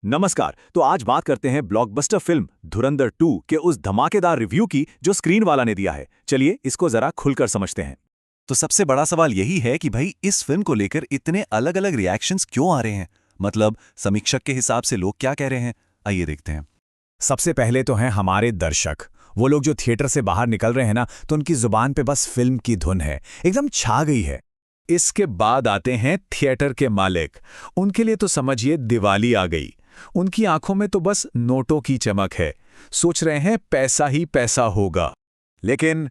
नमस्कार। तो आज बात करते हैं ब्लॉकबस्टर फिल्म धुरंधर 2 के उस धमाकेदार रिव्यू की जो स्क्रीन वाला ने दिया है। चलिए इसको जरा खुलकर समझते हैं। तो सबसे बड़ा सवाल यही है कि भाई इस फिल्म को लेकर इतने अलग अलग रिएक्शंस क्यों आ रहे हैं। मतलब समीक्षक के हिसाब से लोग क्या कह रहे हैं, आइए देखते हैं। सबसे पहले तो हैं हमारे दर्शक, वो लोग जो थिएटर से बाहर निकल रहे हैं ना, तो उनकी जुबान पे बस फिल्म की धुन है, एकदम छा गई है। इसके बाद आते हैं थिएटर के मालिक। उनके लिए तो समझिए दिवाली आ गई। उनकी आंखों में तो बस नोटों की चमक है, सोच रहे हैं पैसा ही पैसा होगा। लेकिन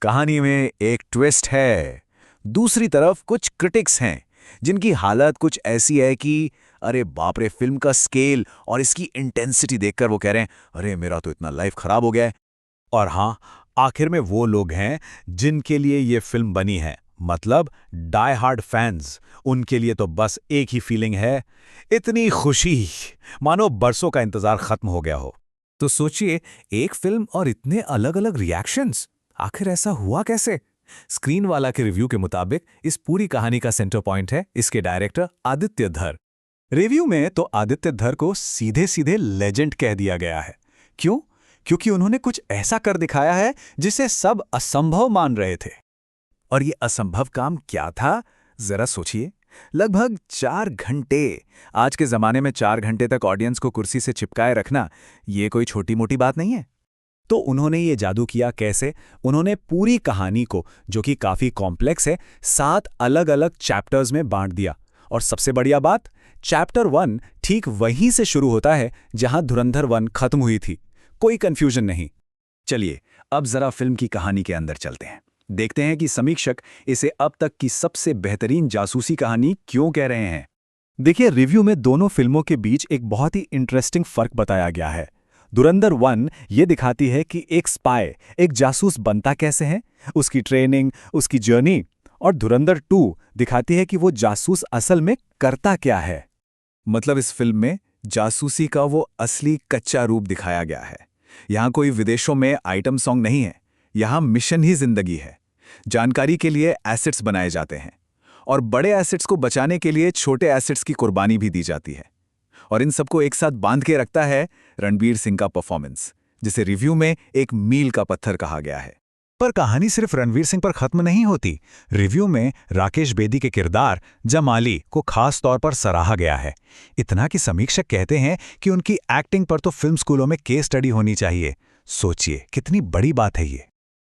कहानी में एक ट्विस्ट है। दूसरी तरफ कुछ क्रिटिक्स हैं जिनकी हालत कुछ ऐसी है कि अरे बाप रे, फिल्म का स्केल और इसकी इंटेंसिटी देखकर वो कह रहे हैं अरे मेरा तो इतना लाइफ खराब हो गया है। और हाँ, आखिर में वो लोग हैं जिनके लिए ये फिल्म बनी है, मतलब डाई हार्ड फैंस। उनके लिए तो बस एक ही फीलिंग है, इतनी खुशी, मानो बरसों का इंतजार खत्म हो गया हो। तो सोचिए, एक फिल्म और इतने अलग अलग रिएक्शंस, आखिर ऐसा हुआ कैसे? स्क्रीन वाला के रिव्यू के मुताबिक इस पूरी कहानी का सेंटर पॉइंट है इसके डायरेक्टर आदित्य धर। रिव्यू में तो आदित्य धर को सीधे सीधे लेजेंड कह दिया गया है। क्यों? क्योंकि उन्होंने कुछ ऐसा कर दिखाया है जिसे सब असंभव मान रहे थे। और ये असंभव काम क्या था, जरा सोचिए। लगभग 4 घंटे। आज के जमाने में 4 घंटे तक ऑडियंस को कुर्सी से चिपकाए रखना, ये कोई छोटी मोटी बात नहीं है। तो उन्होंने ये जादू किया कैसे? उन्होंने पूरी कहानी को, जो कि काफी कॉम्प्लेक्स है, 7 अलग अलग चैप्टर्स में बांट दिया। और सबसे बढ़िया बात, चैप्टर 1 ठीक वहीं से शुरू होता है जहां धुरंधर 1 खत्म हुई थी। कोई कंफ्यूजन नहीं। चलिए अब जरा फिल्म की कहानी के अंदर चलते हैं, देखते हैं कि समीक्षक इसे अब तक की सबसे बेहतरीन जासूसी कहानी क्यों कह रहे हैं। देखिए, रिव्यू में दोनों फिल्मों के बीच एक बहुत ही इंटरेस्टिंग फर्क बताया गया है। धुरंधर 1 ये दिखाती है कि एक स्पाई, एक जासूस बनता कैसे है, उसकी ट्रेनिंग, उसकी जर्नी। और धुरंधर 2 दिखाती है कि वो जासूस असल में करता क्या है। मतलब इस फिल्म में जासूसी का वो असली कच्चा रूप दिखाया गया है। यहाँ कोई विदेशों में आइटम सॉन्ग नहीं है, यहाँ मिशन ही जिंदगी है। जानकारी के लिए एसेट्स बनाए जाते हैं और बड़े एसेट्स को बचाने के लिए छोटे एसेट्स की कुर्बानी भी दी जाती है। और इन सबको एक साथ बांध के रखता है रणबीर सिंह का परफॉर्मेंस, जिसे रिव्यू में एक मील का पत्थर कहा गया है। पर कहानी सिर्फ रणवीर सिंह पर खत्म नहीं होती। रिव्यू में राकेश बेदी के किरदार जमाली को खास तौर पर सराहा गया है। इतना कि समीक्षक कहते हैं कि उनकी एक्टिंग पर तो फिल्म स्कूलों में केस स्टडी होनी चाहिए। सोचिए कितनी बड़ी बात है ये।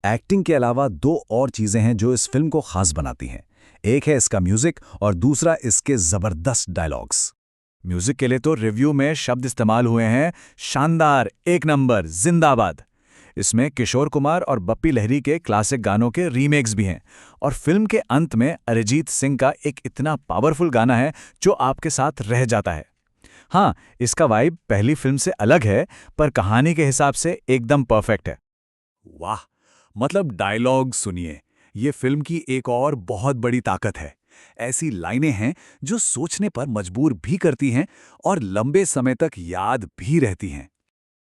एक्टिंग के अलावा 2 और चीजें हैं जो इस फिल्म को खास बनाती हैं। एक है इसका म्यूजिक और दूसरा इसके जबरदस्त डायलॉग्स। म्यूजिक के लिए तो रिव्यू में शब्द इस्तेमाल हुए हैं शानदार, एक नंबर, जिंदाबाद। इसमें किशोर कुमार और बप्पी लहरी के क्लासिक गानों के रीमेक्स भी हैं। और फिल्म के अंत में अरिजीत सिंह का एक इतना पावरफुल गाना है जो आपके साथ रह जाता है। हाँ, इसका वाइब पहली फिल्म से अलग है, पर कहानी के हिसाब से एकदम परफेक्ट है। वाह, मतलब डायलॉग सुनिए, ये फिल्म की एक और बहुत बड़ी ताकत है। ऐसी लाइनें हैं जो सोचने पर मजबूर भी करती हैं और लंबे समय तक याद भी रहती हैं।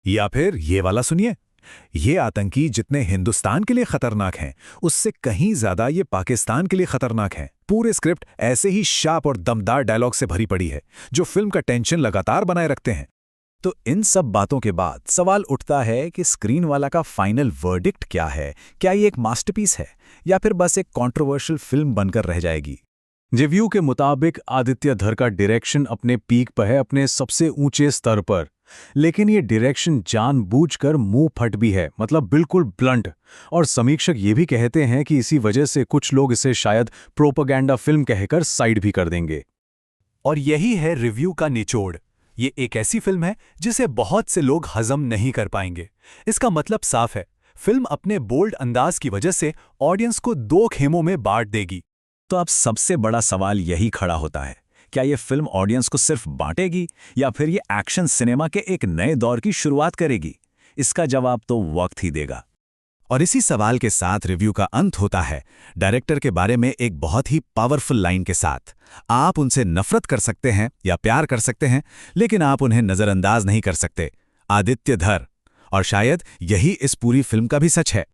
या फिर ये वाला सुनिए, ये आतंकी जितने हिंदुस्तान के लिए खतरनाक हैं, उससे कहीं ज्यादा ये पाकिस्तान के लिए खतरनाक हैं। पूरे स्क्रिप्ट ऐसे ही शार्प और दमदार डायलॉग से भरी पड़ी है जो फिल्म का टेंशन लगातार बनाए रखते हैं। तो इन सब बातों के बाद सवाल उठता है कि स्क्रीन वाला का फाइनल वर्डिक्ट क्या है? क्या ये एक मास्टरपीस है या फिर बस एक कंट्रोवर्शियल फिल्म बनकर रह जाएगी? रिव्यू के मुताबिक आदित्य धर का डायरेक्शन अपने पीक पर है, अपने सबसे ऊंचे स्तर पर। लेकिन ये डायरेक्शन जानबूझकर मुंह फट भी है, मतलब बिल्कुल ब्लंट। और समीक्षक ये भी कहते हैं कि इसी वजह से कुछ लोग इसे शायद प्रोपेगेंडा फिल्म कहकर साइड भी कर देंगे। और यही है रिव्यू का निचोड़। ये एक ऐसी फिल्म है जिसे बहुत से लोग हजम नहीं कर पाएंगे। इसका मतलब साफ है, फिल्म अपने बोल्ड अंदाज की वजह से ऑडियंस को 2 खेमों में बांट देगी। तो अब सबसे बड़ा सवाल यही खड़ा होता है, क्या ये फिल्म ऑडियंस को सिर्फ बांटेगी या फिर ये एक्शन सिनेमा के एक नए दौर की शुरुआत करेगी? इसका जवाब तो वक्त ही देगा। और इसी सवाल के साथ रिव्यू का अंत होता है डायरेक्टर के बारे में एक बहुत ही पावरफुल लाइन के साथ। आप उनसे नफरत कर सकते हैं या प्यार कर सकते हैं, लेकिन आप उन्हें नजरअंदाज नहीं कर सकते। आदित्य धर। और शायद यही इस पूरी फिल्म का भी सच है।